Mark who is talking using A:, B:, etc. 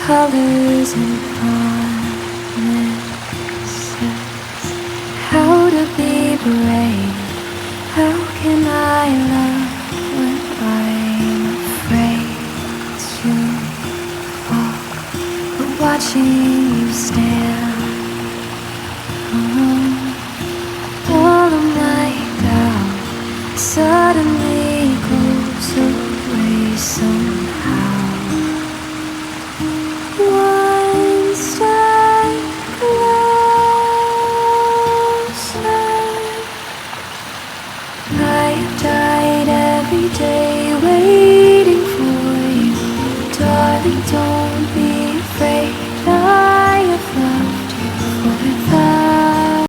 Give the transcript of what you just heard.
A: colors and promises. How to be brave? How can I love when I'm afraid to walk? But watching you stand all of my doubt suddenly goes away somehow. One step closer. I have died every day waiting for you, darling. Don't